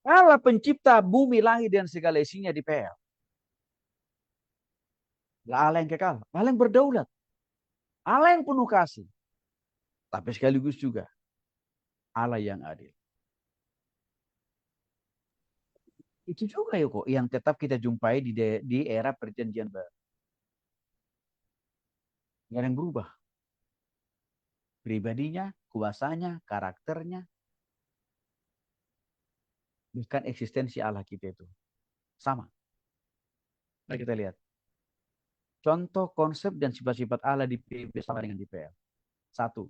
Allah pencipta bumi, langit, dan segala isinya di PL. Allah yang kekal, Allah yang berdaulat, Allah yang penuh kasih. Tapi sekaligus juga Allah yang adil. Itu juga ya kok yang tetap kita jumpai di era perjanjian baru. Nggak ada yang berubah. Pribadinya, kuasanya, karakternya, bukan eksistensi Allah kita itu. Sama. Mari kita lihat. Contoh konsep dan sifat-sifat Allah di PB sama dengan di PL. Satu.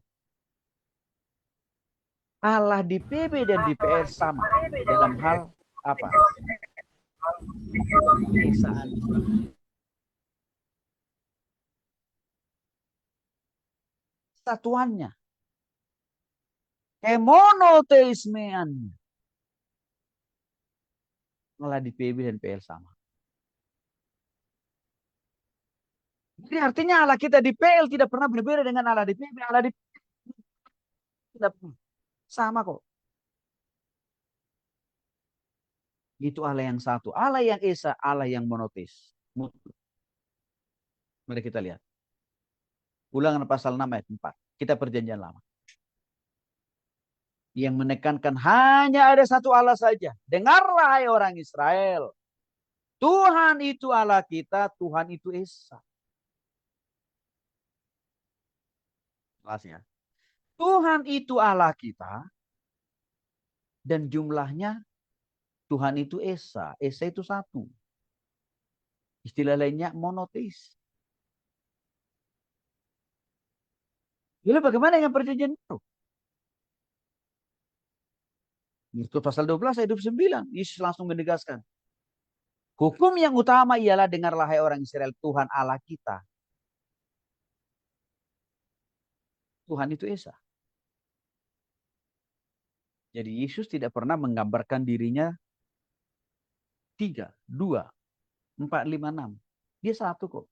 Allah di PB dan di PL sama. Dalam hal apa? Keesaan. Satuannya. Monoteismeannya. Allah di PB dan PL sama. Jadi artinya Allah kita di PL tidak pernah berbeda dengan Allah di PB. Allah di PL tidak pernah. Sama kok. Itu Allah yang satu. Allah yang esa, Allah yang monoteis. Mari kita lihat. Ulangan pasal 6 ayat 4. Kita perjanjian lama. Yang menekankan hanya ada satu Allah saja. Dengarlah hai orang Israel. Tuhan itu Allah kita, Tuhan itu esa. Jelasnya. Tuhan itu Allah kita. Dan jumlahnya Tuhan itu esa. Esa itu satu. Istilah lainnya monoteis. Lalu bagaimana dengan perjanjian baru? Itu pasal 12 ayat 29. Yesus langsung menegaskan. Hukum yang utama ialah dengarlah hai orang Israel, Tuhan Allah kita. Tuhan itu esa. Jadi Yesus tidak pernah menggambarkan dirinya 3, 2, 4, 5, 6. Dia satu kok.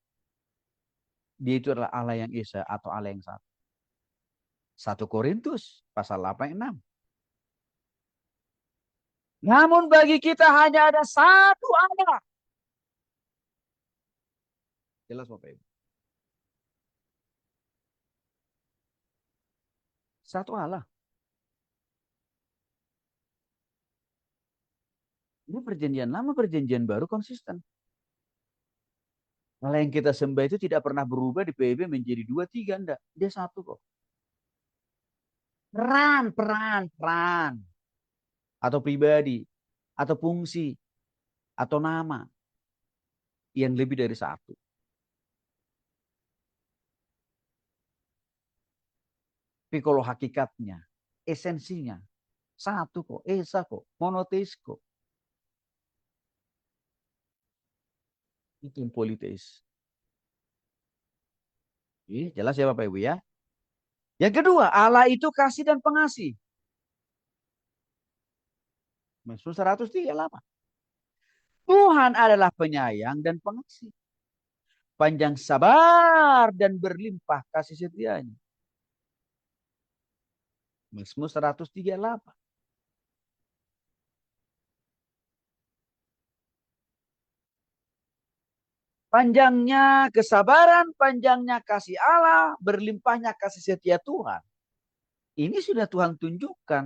Dia itu adalah Allah yang esa atau Allah yang satu. 1 Korintus pasal 8 6. Namun bagi kita hanya ada satu Allah. Jelas Bapak Ibu. Satu Allah. Ini perjanjian lama, perjanjian baru konsisten. Allah yang kita sembah itu tidak pernah berubah di PB menjadi 2, 3. Enggak. Dia satu kok. Peran. Atau pribadi. Atau fungsi. Atau nama. Yang lebih dari satu. Tapi kalau hakikatnya, esensinya, satu kok, esa kok, monoteis kok. Itu yang politeis. Jelas ya Bapak Ibu ya. Yang kedua, Allah itu kasih dan pengasih. Mazmur 138. Tuhan adalah penyayang dan pengasih. Panjang sabar dan berlimpah kasih setianya. Mazmur 138. Panjangnya kesabaran, panjangnya kasih Allah, berlimpahnya kasih setia Tuhan. Ini sudah Tuhan tunjukkan.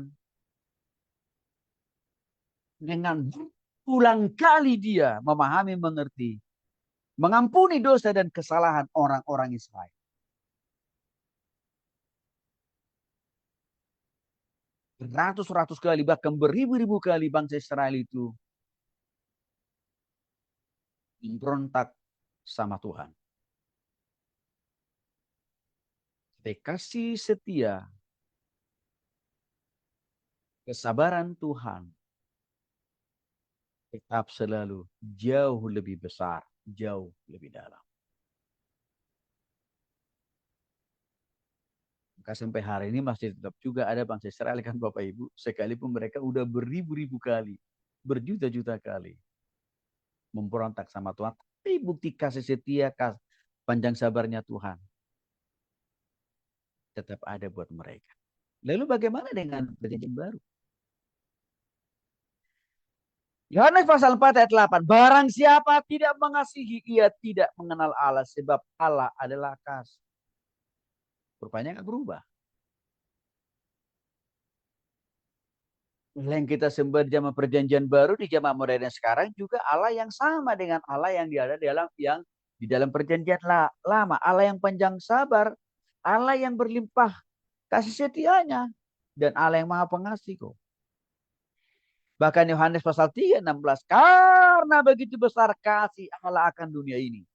Dengan berulang kali dia memahami, mengerti, mengampuni dosa dan kesalahan orang-orang Israel. Beratus-ratus kali, bahkan beribu-ribu kali bangsa Israel itu memberontak sama Tuhan. Kasih setia, kesabaran Tuhan tetap selalu jauh lebih besar, jauh lebih dalam. Maka sampai hari ini masih tetap juga ada bangsa Israel kan Bapak Ibu, sekalipun mereka udah beribu-ribu kali, berjuta-juta kali memberontak sama Tuhan. Tapi bukti kasih setia, panjang sabarnya Tuhan tetap ada buat mereka. Lalu bagaimana dengan perjanjian baru? Yohanes pasal 4 ayat 8. Barang siapa tidak mengasihi, ia tidak mengenal Allah. Sebab Allah adalah kasih. Rupanya nggak berubah. Yang kita sembah di zaman perjanjian baru, di zaman modern sekarang juga Allah yang sama dengan Allah yang di dalam perjanjian lama. Allah yang panjang sabar, Allah yang berlimpah kasih setianya, dan Allah yang maha pengasih kok. Bahkan Yohanes pasal 3, 16. Karena begitu besar kasih Allah akan dunia ini,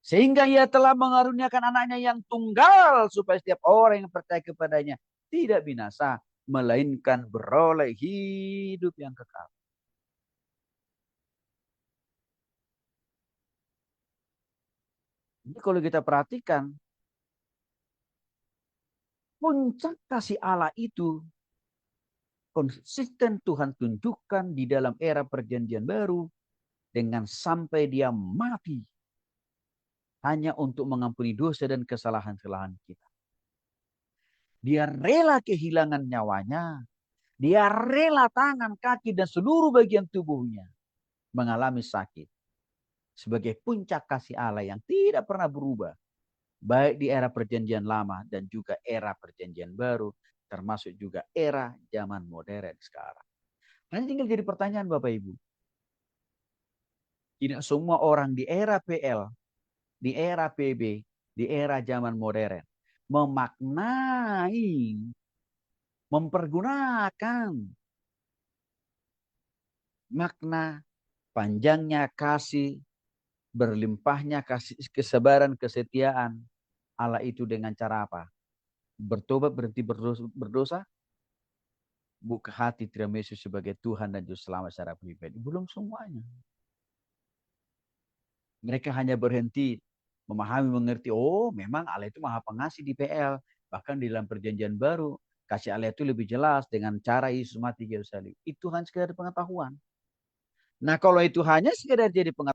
sehingga ia telah mengaruniakan anaknya yang tunggal, supaya setiap orang yang percaya kepadanya tidak binasa, melainkan beroleh hidup yang kekal. Jadi kalau kita perhatikan, puncak kasih Allah itu konsisten Tuhan tunjukkan di dalam era perjanjian baru dengan sampai dia mati hanya untuk mengampuni dosa dan kesalahan-kesalahan kita. Dia rela kehilangan nyawanya. Dia rela tangan, kaki, dan seluruh bagian tubuhnya mengalami sakit. Sebagai puncak kasih Allah yang tidak pernah berubah. Baik di era perjanjian lama dan juga era perjanjian baru. Termasuk juga era zaman modern sekarang. Hanya tinggal jadi pertanyaan Bapak Ibu. Tidak semua orang di era PL, di era PB, di era zaman modern memaknai, mempergunakan makna panjangnya kasih, berlimpahnya kasih, kesabaran, kesetiaan Allah itu dengan cara apa? Bertobat, berhenti berdosa, buka hati terima Yesus sebagai Tuhan dan Juru Selamat secara pribadi. Belum semuanya. Mereka hanya berhenti memahami, mengerti, oh memang Allah itu maha pengasih di PL. Bahkan di dalam perjanjian baru, kasih Allah itu lebih jelas dengan cara Yesus mati di Yerusalem. Itu hanya sekedar pengetahuan. Nah kalau itu hanya sekedar jadi pengetahuan,